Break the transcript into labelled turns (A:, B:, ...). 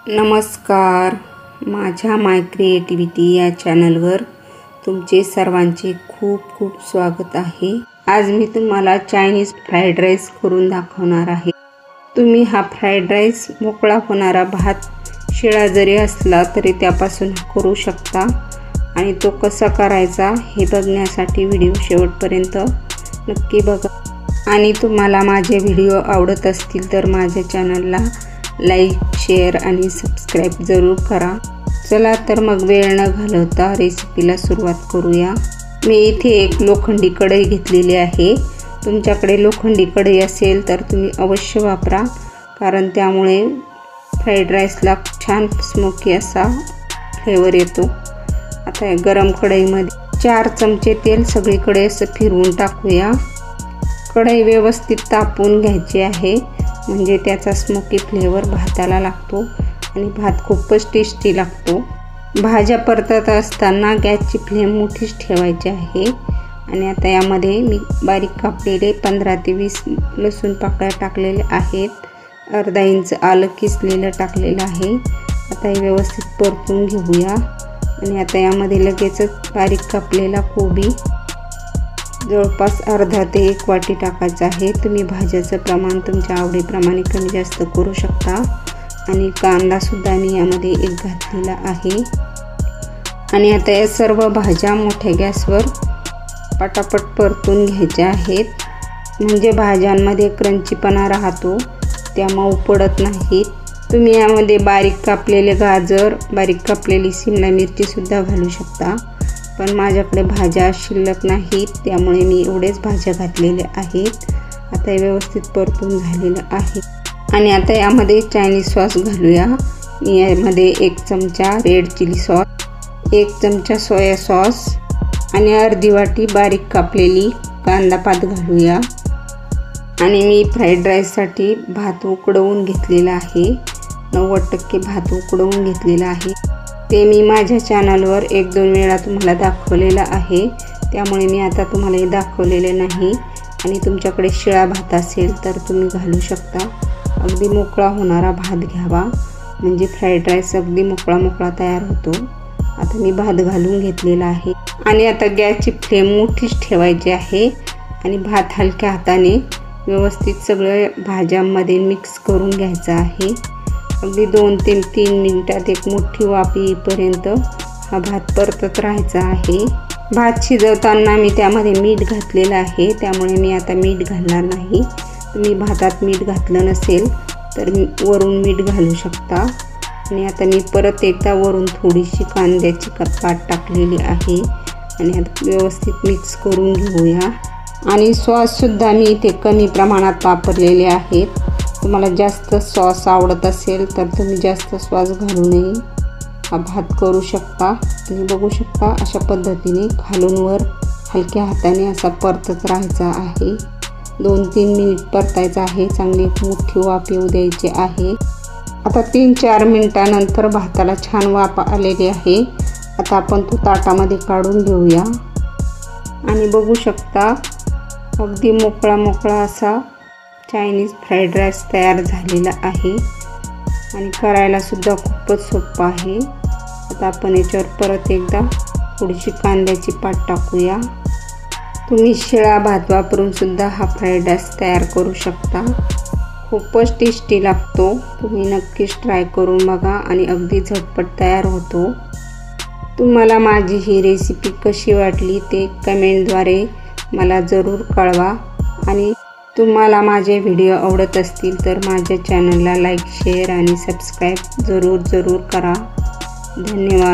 A: नमस्कार, माझ्या माय क्रिएटिव्हिटी या चॅनलवर तुमचे सर्वांचे खूप खूप स्वागत आहे। आज मी तुम्हाला चायनीज फ्राईड राईस करून दाखवणार आहे। तुम्ही हा फ्राईड राईस मोकळा होणारा भात शिळा जरी असला तरी त्यापासून करू शकता आणि तो कसा करायचा हे बघण्यासाठी व्हिडिओ शेवटपर्यंत नक्की बघा। आणि तुम्हाला माझे व्हिडिओ आवडत असतील तर माझ्या चॅनलला लाईक, शेअर आणि सबस्क्राइब जरूर करा। चला तर मग वेळ न घालवता रेसिपीला सुरुवात करूया। मी इथे एक लोखंडी कढई घेतलेली आहे। तुमच्याकडे लोखंडी कढई असेल तर तुम्ही अवश्य वापरा, कारण त्यामुळे फ्राईड राईसला छान स्मोकी असा फ्लेवर येतो। आता या गरम कढईमध्ये 4 चमचे तेल सगळीकडे असं फिरवून टाकूया। कढई व्यवस्थित तापवून घ्यायची आहे, म्हणजे त्याचा स्मोकी फ्लेवर भाताला लागतो आणि भात खूपच टेस्टी लागतो। भाज्या परतत असताना गॅसची फ्लेम मोठीच ठेवायची आहे। आणि आता यामध्ये मी बारीक कापलेले 15 ते 20 लसूण पाकळ्या टाकलेले आहेत। अर्धा इंच आलं किसलेलं टाकलेलं आहे। आता हे व्यवस्थित परतून घेऊया। आणि आता यामध्ये लगेचच बारीक कापलेला कोबी जवळपास अर्धा ते 1 वाटी टाकायचा आहे। तुम्ही भाज्याचं प्रमाण तुमच्या आवडीप्रमाणे कमी जास्त करू शकता। आणि कांदा सुद्धा मी यामध्ये 1 घातलेला आहे। आणि आता या सर्व भाज्या मोठ्या गॅसवर पटापट परतून घ्यायच्या आहेत, म्हणजे भाज्यांमध्ये क्रंचीपणा राहतो, त्या मऊ पडत नाहीत। तुम्ही यामध्ये बारीक कापलेले गाजर, बारीक कापलेली शिमला मिरची सुद्धा घालू शकता, पण माझ्याकडे भाज्या शिल्लक नाहीत, त्यामुळे मी एवढेच भाज्या घातलेल्या आहेत। आता हे व्यवस्थित परतून झालेलं आहे। आणि आता यामध्ये चायनीज सॉस घालूया। मी यामध्ये 1 चमचा रेड चिली सॉस, 1 चमचा सोया सॉस आणि अर्धी वाटी बारीक कापलेली कांदा पात घालूया। आणि मी फ्राईड राईससाठी भात उकडवून घेतलेला आहे। 90% भात उकडवून घेतलेला आहे। ते मी माझ्या चॅनलवर 1-2 वेळा तुम्हाला दाखवलेलं आहे, त्यामुळे मी आता तुम्हाला हे दाखवलेले नाही। आणि तुमच्याकडे शिळा भात असेल तर तुम्ही घालू शकता। अगदी मोकळा होणारा भात घ्यावा, म्हणजे फ्राईड राईस अगदी मोकळा तयार होतो। आता मी भात घालून घेतलेला आहे। आणि आता गॅसची फ्लेम मोठीच ठेवायची आहे आणि भात हलक्या हाताने व्यवस्थित सगळ्या भाज्यांमध्ये मिक्स करून घ्यायचा आहे। अगदी 2 ते 3 मिनिटात एक मोठी वाफ येईपर्यंत हा भात परतत राहायचा आहे। भात शिजवताना मी त्यामध्ये मीठ घातलेलं आहे, त्यामुळे मी आता मीठ घालणार नाही। तुम्ही भातात मीठ घातलं नसेल तर वरून मीठ घालू शकता। आणि आता मी परत एकदा वरून थोडीशी कांद्याची पात टाकलेली आहे। आणि आता व्यवस्थित मिक्स करून घेऊया। आणि सॉससुद्धा मी इथे कमी प्रमाणात वापरलेले आहेत। तुम्हाला जास्त सॉस आवडत असेल तर तुम्ही जास्त सॉस घालूनही हा भात करू शकता। आणि बघू शकता अशा पद्धतीने खालून वर हलक्या हाताने असा परतत राहायचा आहे। 2-3 मिनिट परतायचा आहे। चांगली मोठी वाफ येऊ द्यायची आहे। आता 3-4 मिनिटानंतर भाताला छान वाफ आलेली आहे। आता आपण तो ताटामध्ये काढून घेऊया। आणि बघू शकता अगदी मोकळा असा चायनीज फ्राईड राईस तयार झालेला आहे। आणि करायला सुद्धा खूपच सोपं आहे। आता आपण याच्यावर परत एकदा थोडीशी कांद्याची पात टाकूया। तुम्ही शिळा भात वापरून सुद्धा हा फ्राईड राईस तयार करू शकता। खूपच टेस्टी लागतो। तुम्ही नक्कीच ट्राय करून बघा आणि अगदी झटपट तयार होतो। तुम्हाला माझी ही रेसिपी कशी वाटली ते कमेंटद्वारे मला जरूर कळवा। आणि तुम्हाला माझे व्हिडिओ आवडत असतील तर माझ्या चॅनलला लाईक, शेअर आणि सबस्क्राईब जरूर करा। धन्यवाद।